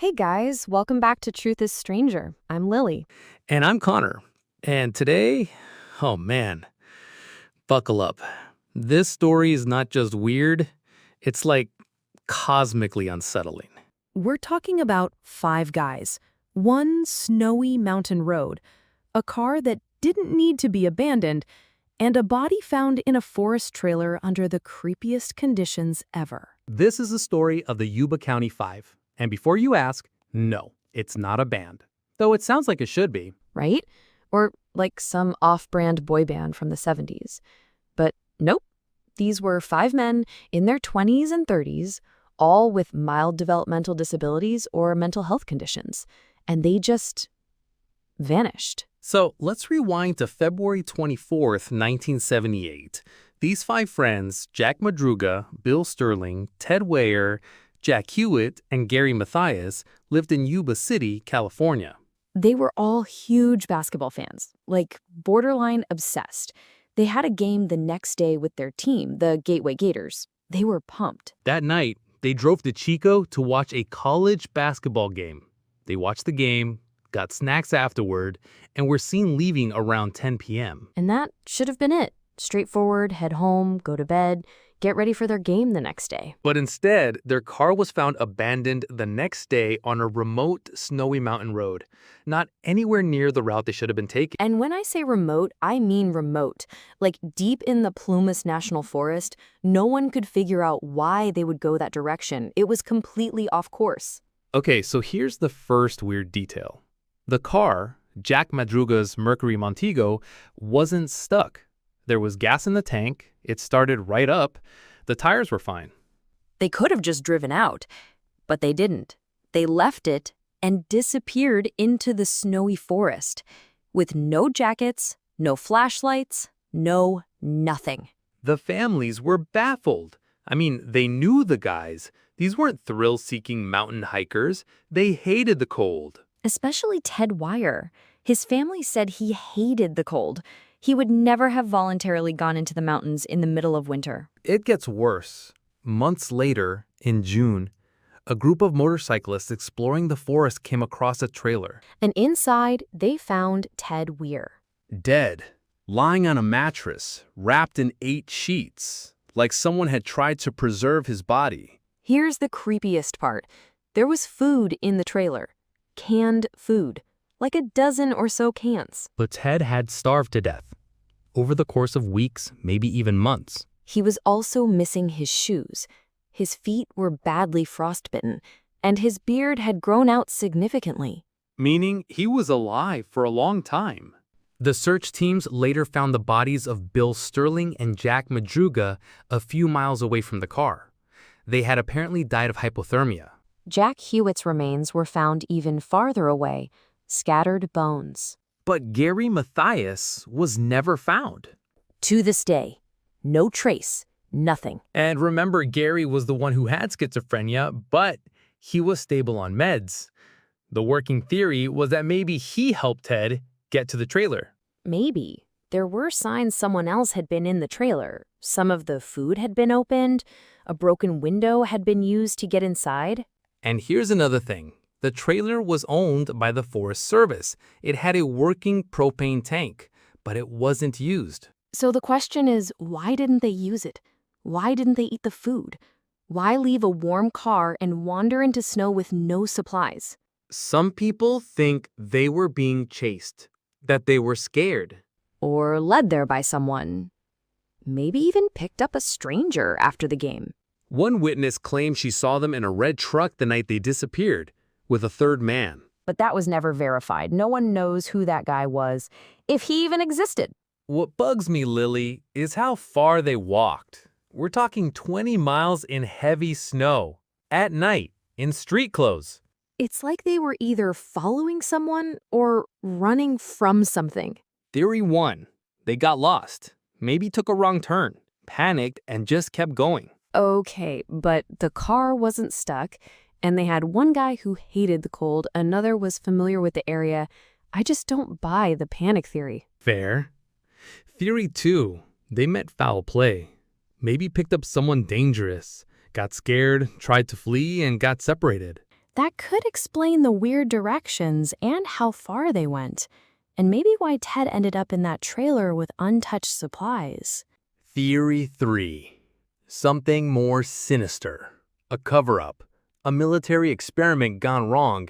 Hey guys, welcome back to Truth is Stranger. I'm Lily. And I'm Connor. And today, oh man, buckle up. This story is not just weird, it's like cosmically unsettling. We're talking about five guys, one snowy mountain road, a car that didn't need to be abandoned, and a body found in a forest trailer under the creepiest conditions ever. This is the story of the Yuba County Five. And before you ask, no, it's not a band. Though it sounds like it should be. Right? Or like some off-brand boy band from the 70s. But nope, these were five men in their 20s and 30s, all with mild developmental disabilities or mental health conditions. And they just vanished. So let's rewind to February 24th, 1978. These five friends, Jack Madruga, Bill Sterling, Ted Weyer, Jack Hewitt, and Gary Mathias, lived in Yuba City, California. They were all huge basketball fans, like borderline obsessed. They had a game the next day with their team, the Gateway Gators. They were pumped. That night, they drove to Chico to watch a college basketball game. They watched the game, got snacks afterward, and were seen leaving around 10 p.m. And that should have been it. Straightforward, head home, go to bed, get ready for their game the next day. But instead, their car was found abandoned the next day on a remote, snowy mountain road, not anywhere near the route they should have been taking. And when I say remote, I mean remote. Like deep in the Plumas National Forest, no one could figure out why they would go that direction. It was completely off course. Okay, so here's the first weird detail. The car, Jack Madruga's Mercury Montego, wasn't stuck. There was gas in the tank, it started right up, the tires were fine. They could have just driven out, but they didn't. They left it and disappeared into the snowy forest with no jackets, no flashlights, no nothing. The families were baffled. I mean, they knew the guys. These weren't thrill-seeking mountain hikers. They hated the cold. Especially Ted Weyer. His family said he hated the cold. He would never have voluntarily gone into the mountains in the middle of winter. It gets worse. Months later, in June, a group of motorcyclists exploring the forest came across a trailer. And inside, they found Ted Weir. Dead, lying on a mattress, wrapped in 8 sheets, like someone had tried to preserve his body. Here's the creepiest part. There was food in the trailer. Canned food. Like a dozen or so cans. But Ted had starved to death. Over the course of weeks, maybe even months. He was also missing his shoes. His feet were badly frostbitten, and his beard had grown out significantly. Meaning he was alive for a long time. The search teams later found the bodies of Bill Sterling and Jack Madruga a few miles away from the car. They had apparently died of hypothermia. Jack Hewitt's remains were found even farther away, scattered bones. But Gary Mathias was never found. To this day, no trace, nothing. And remember, Gary was the one who had schizophrenia, but he was stable on meds. The working theory was that maybe he helped Ted get to the trailer. Maybe. There were signs someone else had been in the trailer. Some of the food had been opened, a broken window had been used to get inside. And here's another thing. The trailer was owned by the Forest Service. It had a working propane tank, but it wasn't used. So the question is, why didn't they use it? Why didn't they eat the food? Why leave a warm car and wander into snow with no supplies? Some people think they were being chased, that they were scared. Or led there by someone. Maybe even picked up a stranger after the game. One witness claimed she saw them in a red truck the night they disappeared, with a third man. But that was never verified. No one knows who that guy was, if he even existed. What bugs me, Lily, is how far they walked. We're talking 20 miles in heavy snow, at night, in street clothes. It's like they were either following someone or running from something. Theory 1. They got lost, maybe took a wrong turn, panicked, and just kept going. Okay, but the car wasn't stuck, and they had one guy who hated the cold, another was familiar with the area. I just don't buy the panic theory. Fair. Theory 2. They met foul play. Maybe picked up someone dangerous, got scared, tried to flee, and got separated. That could explain the weird directions and how far they went, and maybe why Ted ended up in that trailer with untouched supplies. Theory 3. Something more sinister. A cover-up. A military experiment gone wrong.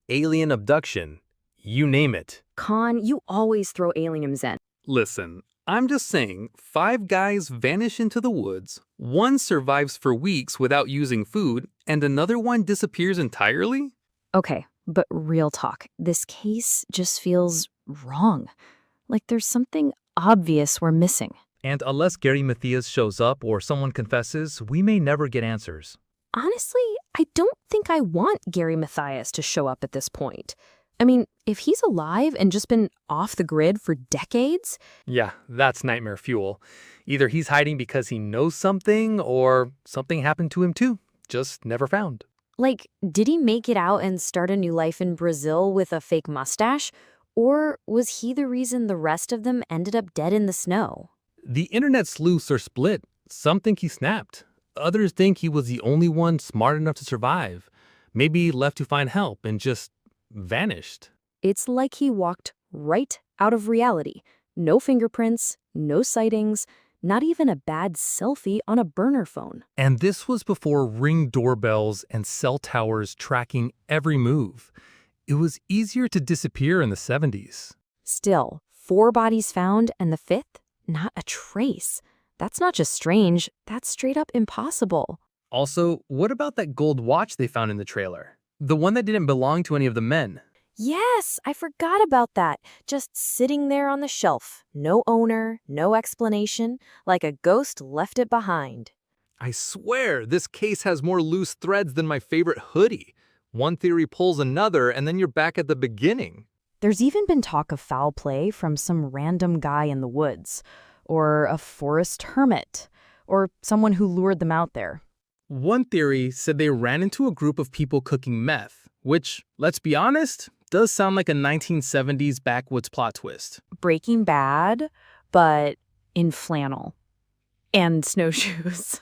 Alien abduction. You name it. Con, you always throw aliens in. Listen, I'm just saying, 5 guys vanish into the woods, one survives for weeks without using food, and another one disappears entirely? Okay, but real talk, this case just feels wrong. Like there's something obvious we're missing. And unless Gary Mathias shows up or someone confesses, we may never get answers. Honestly, I don't think I want Gary Mathias to show up at this point. I mean, if he's alive and just been off the grid for decades... Yeah, that's nightmare fuel. Either he's hiding because he knows something or something happened to him too, just never found. Like, did he make it out and start a new life in Brazil with a fake mustache? Or was he the reason the rest of them ended up dead in the snow? The internet sleuths are split. Some think he snapped. Others think he was the only one smart enough to survive. Maybe left to find help and just vanished. It's like he walked right out of reality. No fingerprints, no sightings, not even a bad selfie on a burner phone. And this was before Ring doorbells and cell towers tracking every move. It was easier to disappear in the 70s. Still, 4 bodies found and the 5th, not a trace. That's not just strange, that's straight up impossible. Also, what about that gold watch they found in the trailer? The one that didn't belong to any of the men. Yes, I forgot about that. Just sitting there on the shelf. No owner, no explanation, like a ghost left it behind. I swear, this case has more loose threads than my favorite hoodie. One theory pulls another, and then you're back at the beginning. There's even been talk of foul play from some random guy in the woods, or a forest hermit, or someone who lured them out there. One theory said they ran into a group of people cooking meth, which, let's be honest, does sound like a 1970s backwoods plot twist. Breaking Bad, but in flannel. And snowshoes.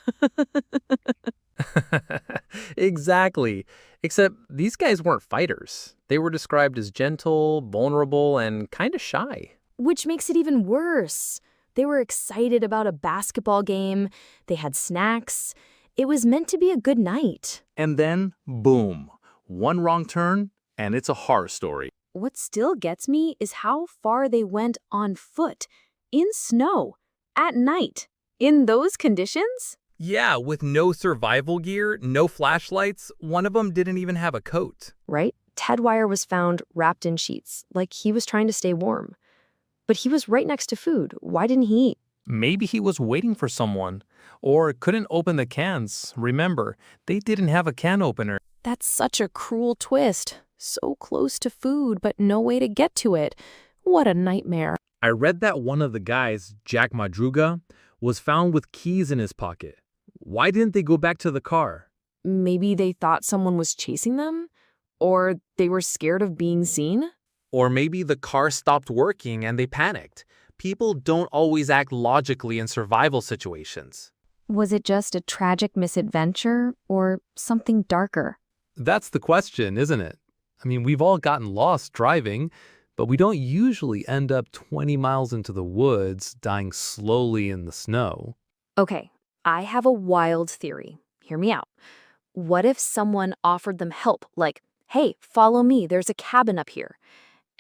Exactly. Except these guys weren't fighters. They were described as gentle, vulnerable, and kind of shy. Which makes it even worse. They were excited about a basketball game. They had snacks. It was meant to be a good night. And then, boom, one wrong turn, and it's a horror story. What still gets me is how far they went on foot, in snow, at night, in those conditions. Yeah, with no survival gear, no flashlights, one of them didn't even have a coat. Right? Ted Wire was found wrapped in sheets, like he was trying to stay warm. But he was right next to food. Why didn't he eat? Maybe he was waiting for someone, or couldn't open the cans. Remember, they didn't have a can opener. That's such a cruel twist. So close to food, but no way to get to it. What a nightmare. I read that one of the guys, Jack Madruga, was found with keys in his pocket. Why didn't they go back to the car? Maybe they thought someone was chasing them? Or they were scared of being seen? Or maybe the car stopped working and they panicked. People don't always act logically in survival situations. Was it just a tragic misadventure or something darker? That's the question, isn't it? I mean, we've all gotten lost driving, but we don't usually end up 20 miles into the woods, dying slowly in the snow. Okay, I have a wild theory. Hear me out. What if someone offered them help, like, hey, follow me, there's a cabin up here,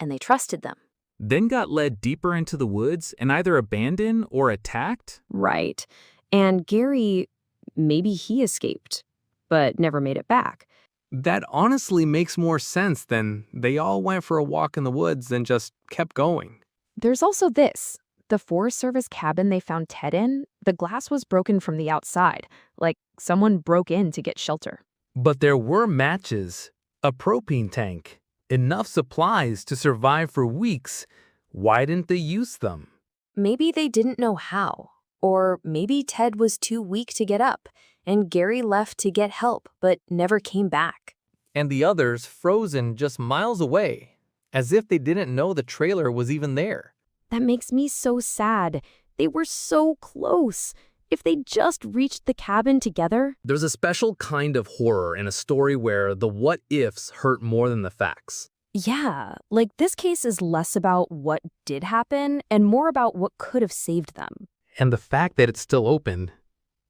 and they trusted them? Then got led deeper into the woods and either abandoned or attacked? Right. And Gary, maybe he escaped, but never made it back. That honestly makes more sense than they all went for a walk in the woods and just kept going. There's also this. The Forest Service cabin they found Ted in, the glass was broken from the outside, like someone broke in to get shelter. But there were matches, a propane tank, enough supplies to survive for weeks. Why didn't they use them? Maybe they didn't know how. Or maybe Ted was too weak to get up, and Gary left to get help but never came back. And the others frozen just miles away, as if they didn't know the trailer was even there. That makes me so sad. They were so close. if they just reached the cabin together? There's a special kind of horror in a story where the what-ifs hurt more than the facts. Yeah, like this case is less about what did happen and more about what could have saved them. And the fact that it's still open,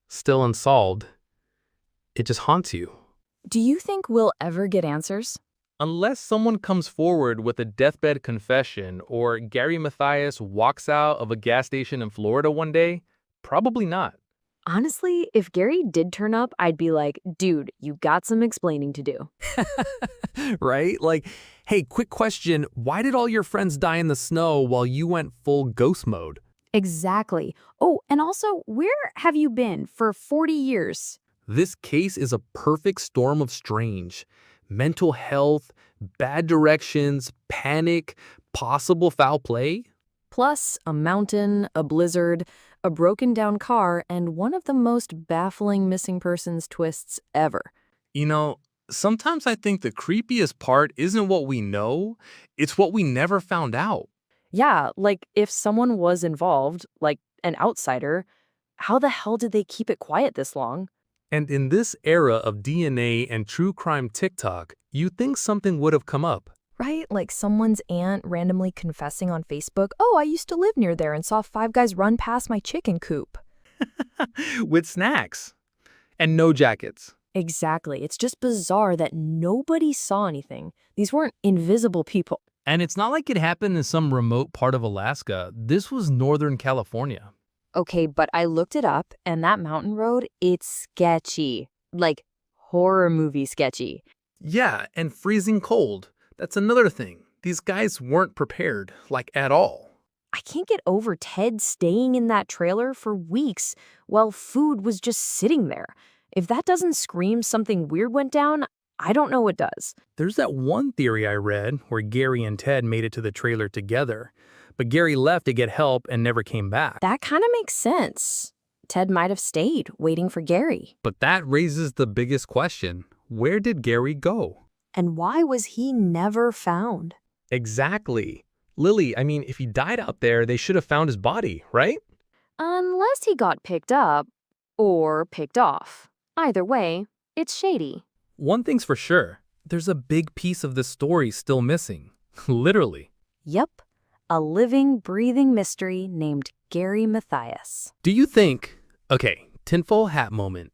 still unsolved, it just haunts you. Do you think we'll ever get answers? Unless someone comes forward with a deathbed confession or Gary Mathias walks out of a gas station in Florida one day, probably not. Honestly, if Gary did turn up, I'd be like, dude, you got some explaining to do. Right? Like, hey, quick question. Why did all your friends die in the snow while you went full ghost mode? Exactly. Oh, and also, where have you been for 40 years? This case is a perfect storm of strange. Mental health, bad directions, panic, possible foul play. Plus, a mountain, a blizzard, a broken down car, and one of the most baffling missing persons twists ever. You know, sometimes I think the creepiest part isn't what we know, it's what we never found out. Yeah, like if someone was involved, like an outsider, how the hell did they keep it quiet this long? And in this era of DNA and true crime TikTok, you'd think something would have come up. Right? Like someone's aunt randomly confessing on Facebook, oh, I used to live near there and saw 5 guys run past my chicken coop. With snacks. And no jackets. Exactly. It's just bizarre that nobody saw anything. These weren't invisible people. And it's not like it happened in some remote part of Alaska. This was Northern California. Okay, but I looked it up, and that mountain road, it's sketchy. Like, horror movie sketchy. Yeah, and freezing cold. That's another thing. These guys weren't prepared, like at all. I can't get over Ted staying in that trailer for weeks while food was just sitting there. If that doesn't scream something weird went down, I don't know what does. There's that one theory I read where Gary and Ted made it to the trailer together, but Gary left to get help and never came back. That kind of makes sense. Ted might have stayed, waiting for Gary. But that raises the biggest question. Where did Gary go? And why was he never found? Exactly. Lily, I mean, if he died out there, they should have found his body, right? Unless he got picked up or picked off. Either way, it's shady. One thing's for sure. There's a big piece of this story still missing. Literally. Yep, a living, breathing mystery named Gary Mathias. Do you think, okay, tinfoil hat moment,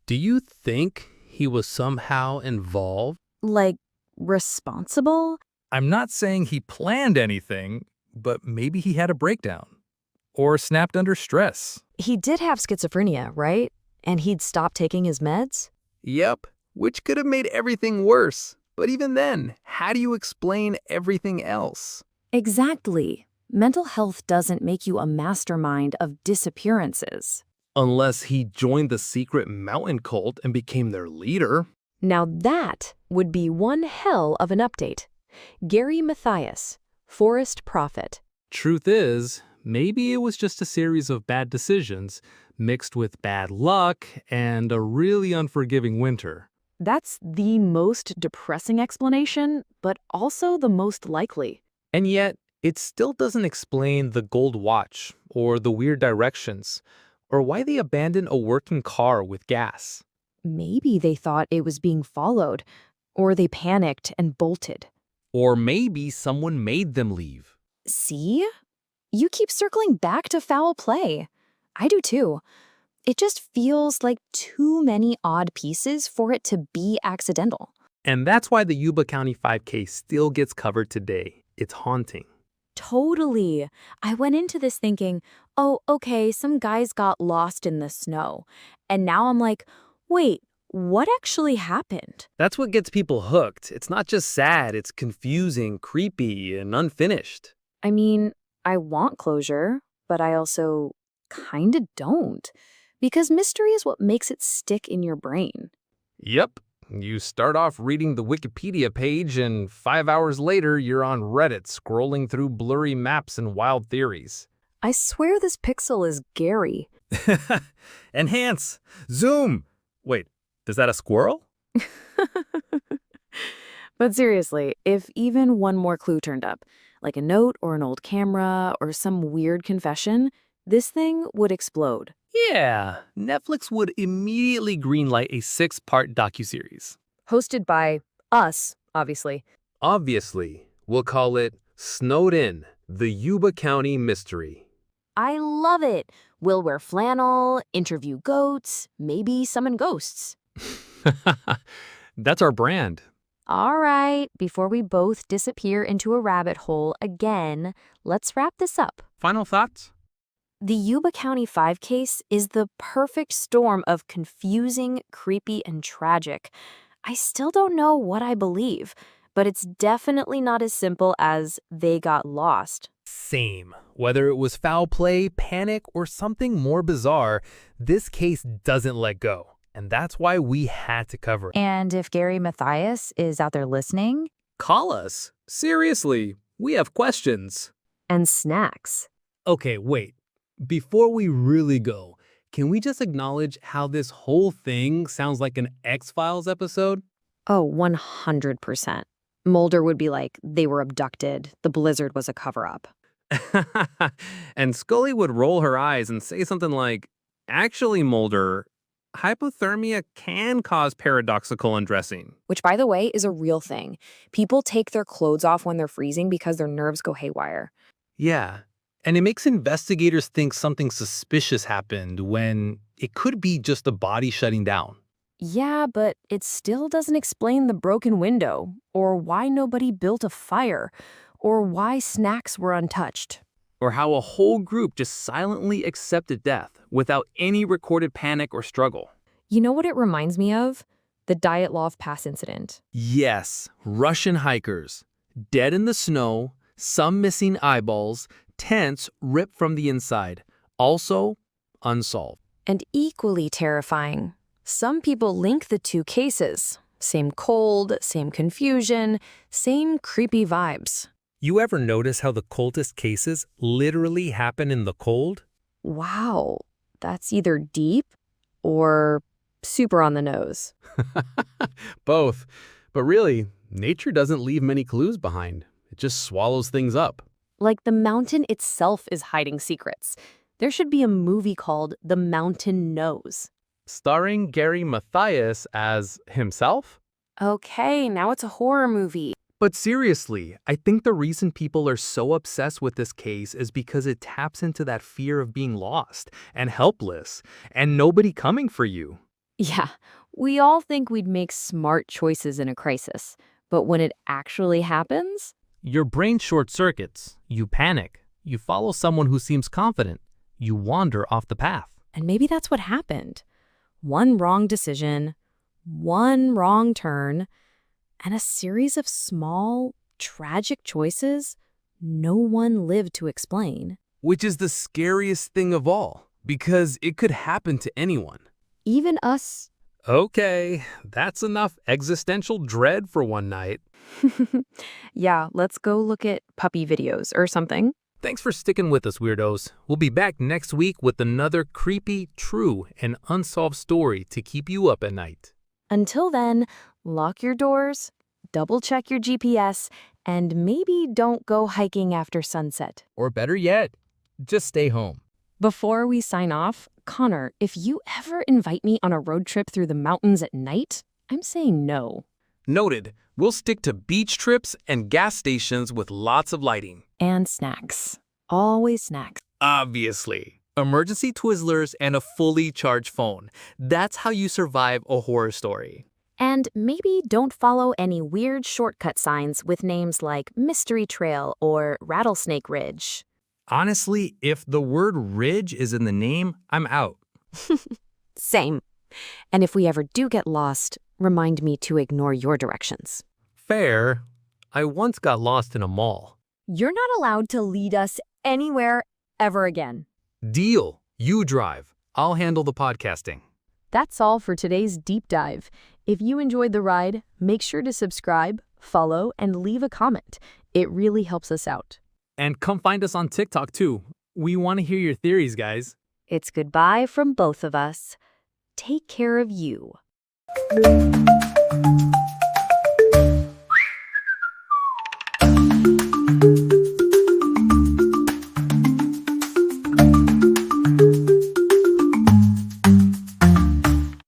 do you think he was somehow involved? Like, responsible? I'm not saying he planned anything, but maybe he had a breakdown. Or snapped under stress. He did have schizophrenia, right? And he'd stopped taking his meds? Yep, which could have made everything worse. But even then, how do you explain everything else? Exactly. Mental health doesn't make you a mastermind of disappearances. Unless he joined the secret mountain cult and became their leader. Now that would be one hell of an update. Gary Mathias, forest prophet. Truth is, maybe it was just a series of bad decisions mixed with bad luck and a really unforgiving winter. That's the most depressing explanation, but also the most likely. And yet, it still doesn't explain the gold watch or the weird directions or why they abandoned a working car with gas. Maybe they thought it was being followed, or they panicked and bolted. Or maybe someone made them leave. See? You keep circling back to foul play. I do too. It just feels like too many odd pieces for it to be accidental. And that's why the Yuba County 5K still gets covered today. It's haunting. Totally. I went into this thinking, oh, okay, some guys got lost in the snow. And now I'm like, wait, what actually happened? That's what gets people hooked. It's not just sad, it's confusing, creepy, and unfinished. I mean, I want closure, but I also kinda don't. Because mystery is what makes it stick in your brain. Yep. You start off reading the Wikipedia page, and 5 hours later, you're on Reddit scrolling through blurry maps and wild theories. I swear this pixel is Gary. Enhance! Zoom! Wait, is that a squirrel? But seriously, if even one more clue turned up, like a note or an old camera or some weird confession, this thing would explode. Yeah, Netflix would immediately greenlight a 6-part docuseries. Hosted by us, obviously. Obviously, we'll call it Snowed In, the Yuba County Mystery. I love it. We'll wear flannel, interview goats, maybe summon ghosts. That's our brand. All right, before we both disappear into a rabbit hole again, let's wrap this up. Final thoughts? The Yuba County 5 case is the perfect storm of confusing, creepy, and tragic. I still don't know what I believe, but it's definitely not as simple as they got lost. Same. Whether it was foul play, panic, or something more bizarre, this case doesn't let go. And that's why we had to cover it. And if Gary Mathias is out there listening, Call us. Seriously, we have questions. and snacks. Okay, wait. Before we really go, can we just acknowledge how this whole thing sounds like an X-Files episode? Oh, 100%. Mulder would be like, they were abducted. The blizzard was a cover-up. And Scully would roll her eyes and say something like, actually, Mulder, hypothermia can cause paradoxical undressing. Which, by the way, is a real thing. People take their clothes off when they're freezing because their nerves go haywire. Yeah, and it makes investigators think something suspicious happened when it could be just the body shutting down. Yeah, but it still doesn't explain the broken window, or why nobody built a fire, or why snacks were untouched. Or how a whole group just silently accepted death without any recorded panic or struggle. You know what it reminds me of? The Dyatlov Pass incident. Yes, Russian hikers, dead in the snow, some missing eyeballs, tents ripped from the inside, also unsolved. And equally terrifying, some people link the two cases. Same cold, same confusion, same creepy vibes. You ever notice how the coldest cases literally happen in the cold? Wow, that's either deep or super on the nose. Both. But really, nature doesn't leave many clues behind. It just swallows things up. Like the mountain itself is hiding secrets. There should be a movie called The Mountain Knows. Starring Gary Mathias as himself? Okay, now it's a horror movie. But seriously, I think the reason people are so obsessed with this case is because it taps into that fear of being lost and helpless and nobody coming for you. Yeah, we all think we'd make smart choices in a crisis. But when it actually happens, Your brain short circuits, you panic, you follow someone who seems confident, you wander off the path. and maybe that's what happened. One wrong decision, one wrong turn, and a series of small, tragic choices no one lived to explain. Which is the scariest thing of all, because it could happen to anyone. Even us. Okay, that's enough existential dread for one night. Yeah, let's go look at puppy videos or something. Thanks for sticking with us, weirdos. We'll be back next week with another creepy, true, and unsolved story to keep you up at night. Until then, lock your doors, double check your GPS, and maybe don't go hiking after sunset. Or better yet, just stay home. Before we sign off, Connor, if you ever invite me on a road trip through the mountains at night, I'm saying no. Noted. We'll stick to beach trips and gas stations with lots of lighting. And snacks. Always snacks. Obviously. Emergency Twizzlers and a fully charged phone. That's how you survive a horror story. And maybe don't follow any weird shortcut signs with names like Mystery Trail or Rattlesnake Ridge. Honestly, if the word ridge is in the name, I'm out. Same. And if we ever do get lost, remind me to ignore your directions. Fair. I once got lost in a mall. You're not allowed to lead us anywhere ever again. Deal. You drive. I'll handle the podcasting. That's all for today's deep dive. If you enjoyed the ride, make sure to subscribe, follow, and leave a comment. It really helps us out. And come find us on TikTok too. We want to hear your theories, guys. It's goodbye from both of us. Take care of you.